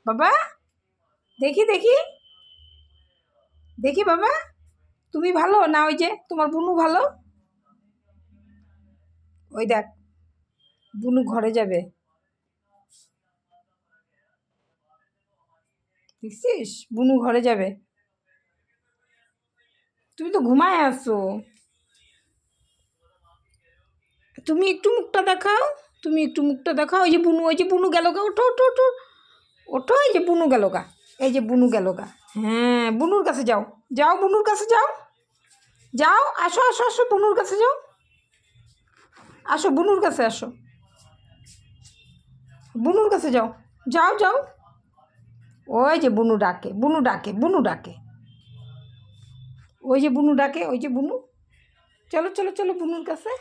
বাবা দেখি দেখি দেখি বাবা, তুমি ভালো না ওই যে তোমার বুনু ভালো? ওই দেখ বুনু ঘরে যাবে, দেখছিস বুনু ঘরে যাবে। তুমি তো ঘুমায় আসো, তুমি একটু মুখটা দেখাও, তুমি একটু মুখটা দেখাও। ওই যে বুনু গেল গা, ওঠো ওঠো ওঠো ওঠো, এই যে বুনু গেল গা, এই যে বুনু গেল গা। হ্যাঁ বুনুর কাছে যাও, যাও বুনুর কাছে যাও, যাও আসো আসো আসো বুনুর কাছে যাও, আসো বুনুর কাছে আসো, বুনুর কাছে যাও, যাও যাও। ওই যে বুনু ডাকে, বুনু ডাকে, বুনু ডাকে, ওই যে বুনু ডাকে, ওই যে বুনু। চলো চলো চলো বুনুর কাছে।